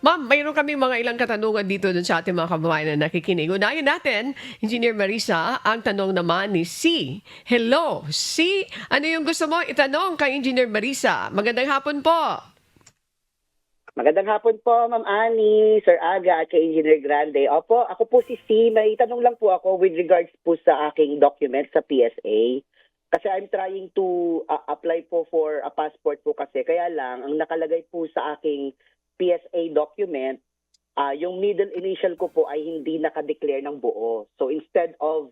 Ma'am, mayroon kaming mga ilang katanungan dito dun sa ating mga kababayan na nakikinig. Unahin natin, Engineer Marisa, ang tanong naman ni C. Hello, C. Ano yung gusto mo itanong kay Engineer Marisa? Magandang hapon po. Magandang hapon po, Ma'am Annie, Sir Aga, at kay Engineer Grande. Opo, ako po si C. May tanong lang po ako with regards po sa aking document sa PSA. Kasi I'm trying to apply po for a passport po kasi. Kaya lang, ang nakalagay po sa aking PSA document, yung middle initial ko po ay hindi nakadeclare ng buo. So instead of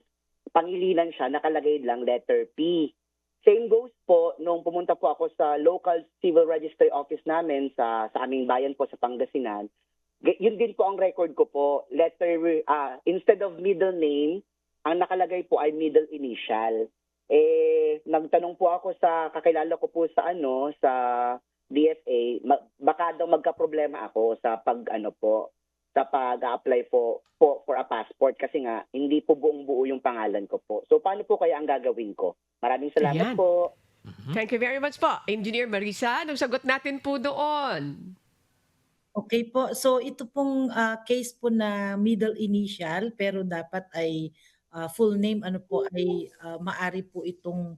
pangilinan siya, nakalagay lang letter P. Same goes po nung pumunta po ako sa local civil registry office namin sa aming bayan po sa Pangasinan. Yun din po ang record ko po. Instead of middle name, ang nakalagay po ay middle initial. Nagtanong po ako sa kakilala ko po sa DFA, baka daw magka-problema ako sa pag-apply for a passport kasi nga hindi po buong-buo yung pangalan ko po. So paano po kaya ang gagawin ko? Maraming salamat Ayan. po. Thank you very much po. Engineer Marisa, anong sagot natin po doon? Okay po. So ito pong, case po na middle initial pero dapat ay, full name ano po ay, maaari po itong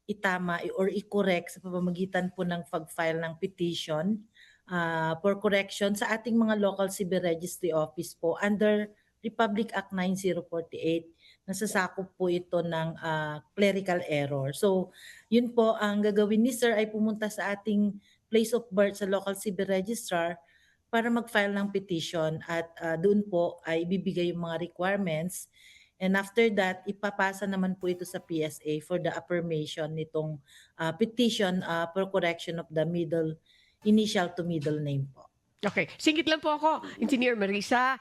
itama or i-correct sa pamamagitan po ng pag-file ng petition, for correction sa ating mga local civil registry office po under Republic Act 9048. Nasasakop po ito ng, clerical error. So yun po ang gagawin ni sir ay pumunta sa ating place of birth sa local civil registrar para mag-file ng petition at doon po ay ibibigay yung mga requirements. And after that, ipapasa naman po ito sa PSA for the affirmation nitong petition for correction of the middle initial to middle name po. Okay, singit lang po ako, Engineer Marisa.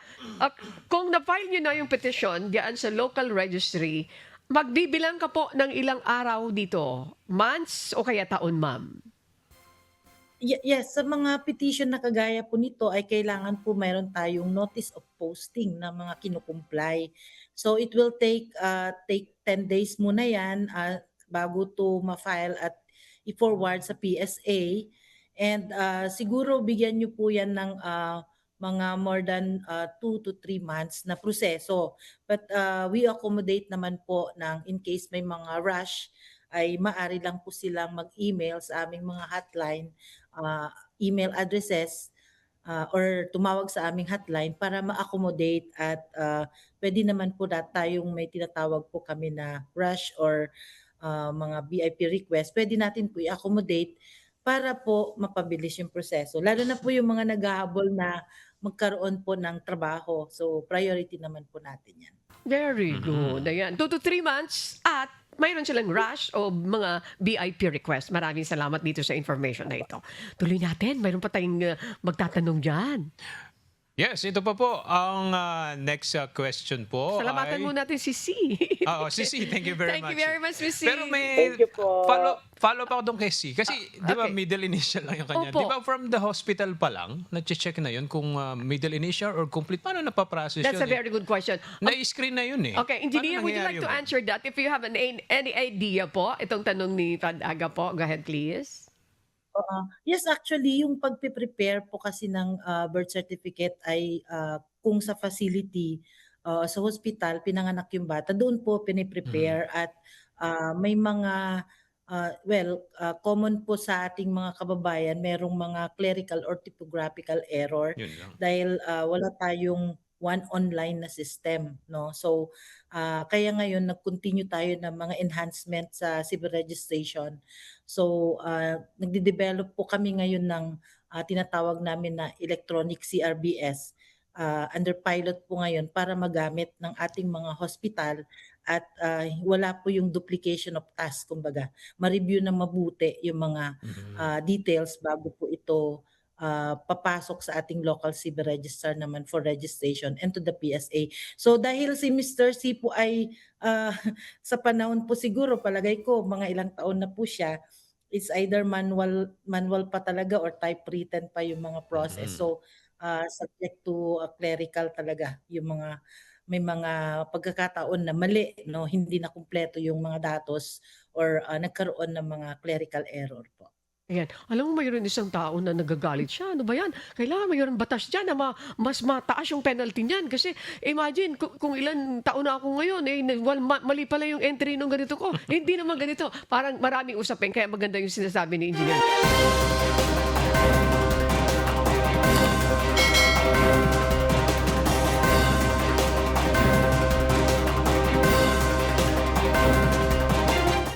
Kung na-file nyo na yung petition diyan sa local registry, magbibilang ka po ng ilang araw dito? Months o kaya taon, ma'am? Yes, sa mga petition na kagaya po nito ay kailangan po mayroon tayong notice of posting na mga kinukumply. So it will take 10 days muna 'yan bago to ma-file at i-forward sa PSA. And siguro bigyan niyo po 'yan ng mga more than 2 to 3 months na proseso. But we accommodate naman po ng in case may mga rush ay maari lang po silang mag-email sa aming mga hotline, email addresses, or tumawag sa aming hotline para ma-accommodate at pwede naman po tayong may tinatawag po kami na rush or mga VIP request, pwede natin po i-accommodate para po mapabilis yung proseso. Lalo na po yung mga naghahabol na magkaroon po ng trabaho. So priority naman po natin yan. Very good. Ayan, 2 to 3 months at mayroon silang rush o mga VIP request. Maraming salamat dito sa information na ito. Tuloy natin, mayroon pa tayong magtatanong dyan. Yes, ito pa po ang next question po Salamatan ay muna natin si C. Oo, si C. Thank you very Thank much. you very much, Miss C. Pero may Thank you po. follow pa ako doon kay C. Kasi, di ba, okay. middle initial lang yung kanya. Opo. Di ba, from the hospital pa lang, na-check na yun kung middle initial or complete. Paano napaprocess That's yun? a very good question. Na-screen na yun eh. Okay, engineer, Paano would you like to nangyayari yun? answer that? If you have any idea po, itong tanong ni Tad Aga po, go ahead please. Yes, actually yung pagpe-prepare po kasi ng birth certificate ay kung sa facility, sa hospital pinanganak yung bata, doon po pine-prepare at may mga common po sa ating mga kababayan merong mga clerical or typographical error Yun lang. dahil wala tayong one online na system, no? So kaya ngayon nag-continue tayo ng mga enhancement sa civil registration. So nagde-develop po kami ngayon ng tinatawag namin na electronic CRBS. Under pilot po ngayon para magamit ng ating mga hospital at wala po yung duplication of task, kumbaga. Ma-review na mabuti yung mga details bago po ito papasok sa ating local civil register naman for registration and to the PSA. So dahil si Mr. C po ay sa panahon po siguro palagay ko mga ilang taon na po siya, it's either manual pa talaga or typewritten pa yung mga process. So subject to clerical talaga yung mga may mga pagkakataon na mali, no, hindi na kumpleto yung mga datos or nagkaroon ng mga clerical error po. Ayan. Alam mo, mayroon isang tao na nagagalit siya. Ano ba yan? Kailangan mayroon batas dyan na mas mataas yung penalty niyan. Kasi imagine, kung ilan taon na ako ngayon, mali pala yung entry nung ganito ko. Hindi naman ganito. Parang maraming usapin. Kaya maganda yung sinasabi ni Engineer.